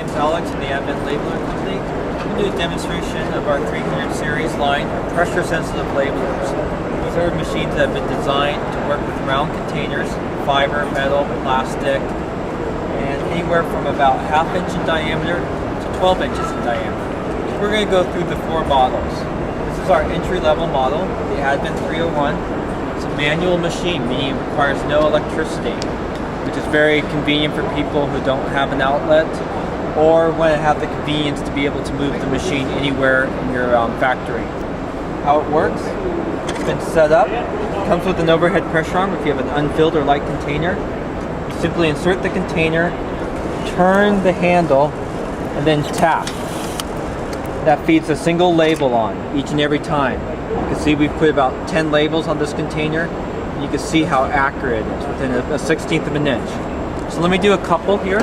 name's Alex from the Advent Labeler Company. We're going to do a demonstration of our 300 series line of pressure-sensitive labelers. These are machines that have been designed to work with round containers, fiber, metal, plastic, and anywhere from about ½ inch in diameter to 12 inches in diameter. We're going to go through the 4 models. This is our entry-level model, the Advent 301. It's a manual machine, meaning it requires no electricity, which is very convenient for people who don't have an outlet or want to have the convenience to be able to move the machine anywhere in your factory. How it works, it's been set up. It comes with an overhead pressure arm if you have an unfilled or light container. You simply insert the container, turn the handle, and then tap. That feeds a single label on each and every time. You can see we've put about 10 labels on this container. You can see how accurate it is within a 1/16 of an inch. So let me do a couple here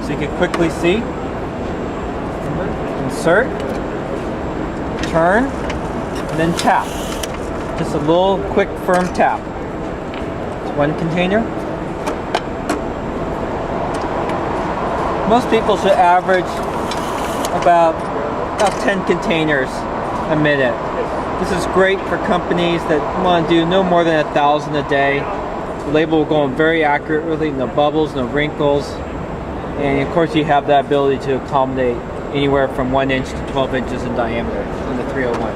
so you can quickly see. Insert, turn, and then tap. Just a little quick firm tap. It's one container. Most people should average about 10 containers a minute. This is great for companies that want to do no more than 1,000 a day. The label will go on very accurately, no bubbles, no wrinkles, and of course you have that ability to accommodate anywhere from 1 inch to 12 inches in diameter in the 301.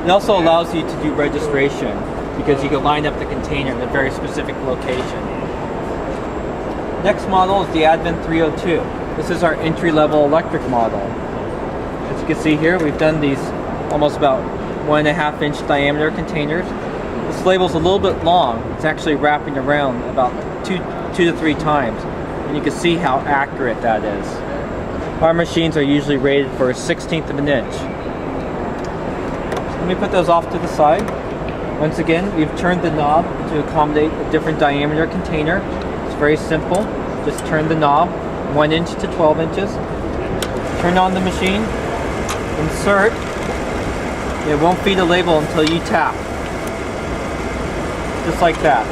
It also allows you to do registration because you can line up the container in a very specific location. Next model is the Advent 302. This is our entry-level electric model. As you can see here, we've done these almost about 1½ inch diameter containers. This label's a little bit long. It's actually wrapping around about two to three times, and you can see how accurate that is. Our machines are usually rated for a 1/16 of an inch. Let me put those off to the side. Once again, we've turned the knob to accommodate a different diameter container. It's very simple. Just turn the knob 1 inch to 12 inches. Turn on the machine. Insert. It won't feed a label until you tap. Just like that.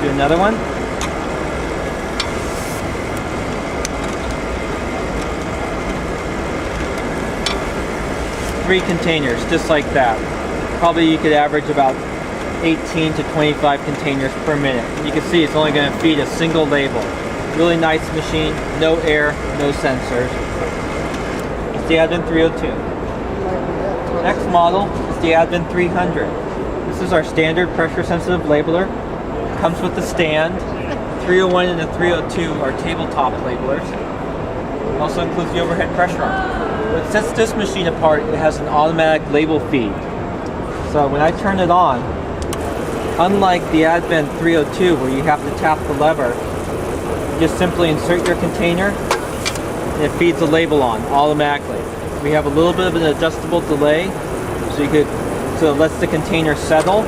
Do another one. Three containers, just like that. Probably you could average about 18 to 25 containers per minute. You can see it's only going to feed a single label. Really nice machine, no air, no sensors. It's the Advent 302. Next model is the Advent 300. This is our standard pressure-sensitive labeler. It comes with the stand. 301 and the 302 are tabletop labelers. It also includes the overhead pressure arm. What sets this machine apart, it has an automatic label feed. So when I turn it on, unlike the Advent 302 where you have to tap the lever, you just simply insert your container and it feeds the label on automatically. We have a little bit of an adjustable delay so it lets the container settle.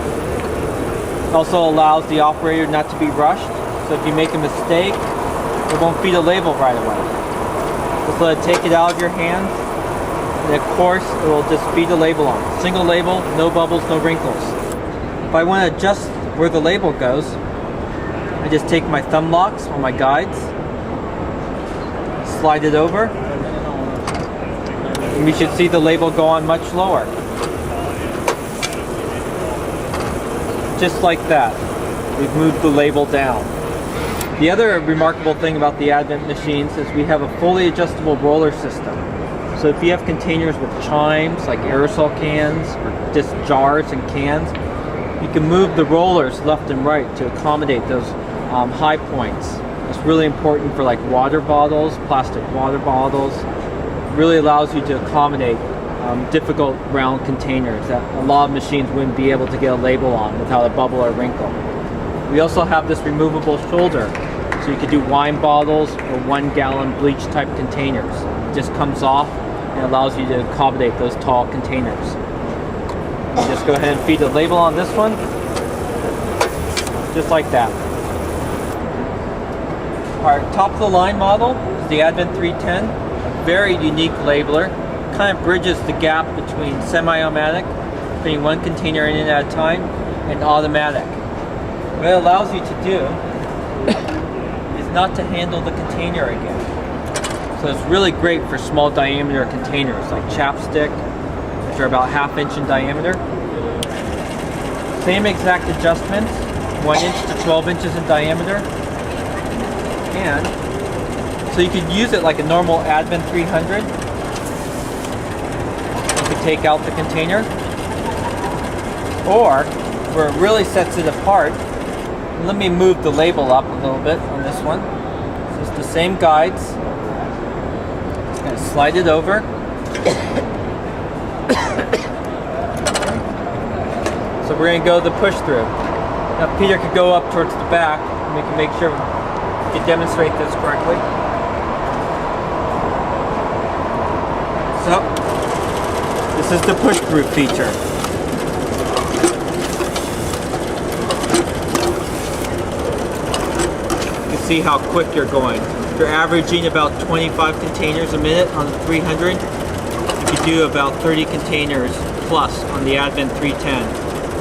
It also allows the operator not to be rushed. So if you make a mistake, it won't feed a label right away. Just let it take it out of your hands, and of course it will just feed the label on. Single label, no bubbles, no wrinkles. If I want to adjust where the label goes, I just take my thumb locks on my guides, slide it over, and we should see the label go on much lower. Just like that, we've moved the label down. The other remarkable thing about the Advent machines is we have a fully adjustable roller system. So if you have containers with chimes, like aerosol cans, or just jars and cans, you can move the rollers left and right to accommodate those high points. It's really important for like water bottles, plastic water bottles. It really allows you to accommodate difficult round containers that a lot of machines wouldn't be able to get a label on without a bubble or wrinkle. We also have this removable shoulder, so you could do wine bottles or 1 gallon bleach type containers. It just comes off and allows you to accommodate those tall containers. Just go ahead and feed the label on this one, just like that. Our top of the line model is the Advent 310, a very unique labeler. It kind of bridges the gap between semi-automatic, putting one container in at a time, and automatic. What it allows you to do is not to handle the container again. So it's really great for small diameter containers like chapstick, which are about 1/2 inch in diameter. Same exact adjustments, 1 inch to 12 inches in diameter. And so you could use it like a normal Advent 300. You could take out the container. Or, where it really sets it apart, let me move the label up a little bit on this one. So it's the same guides. Just going to slide it over. So we're going to go the push through. Now Peter could go up towards the back and we can make sure we can demonstrate this correctly. So, this is the push through feature. You can see how quick you're going. If you're averaging about 25 containers a minute on the 300, you could do about 30 containers plus on the Advent 310.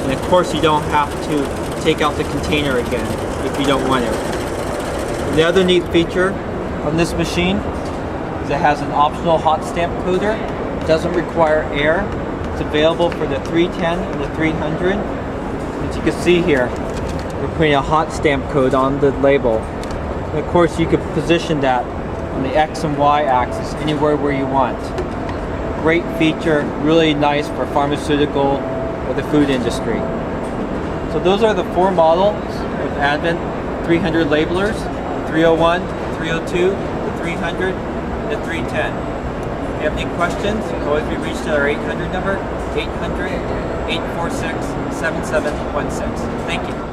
And of course you don't have to take out the container again if you don't want to. And the other neat feature on this machine is it has an optional hot stamp coater. It doesn't require air. It's available for the 310 and the 300. As you can see here, we're putting a hot stamp code on the label. And of course you could position that on the X and Y axis anywhere where you want. Great feature, really nice for pharmaceutical or the food industry. So those are the 4 models of Advent 300 labelers: the 301, the 302, the 300, and the 310. If you have any questions, you can always be reached at our 800 number, 800-846-7716. Thank you.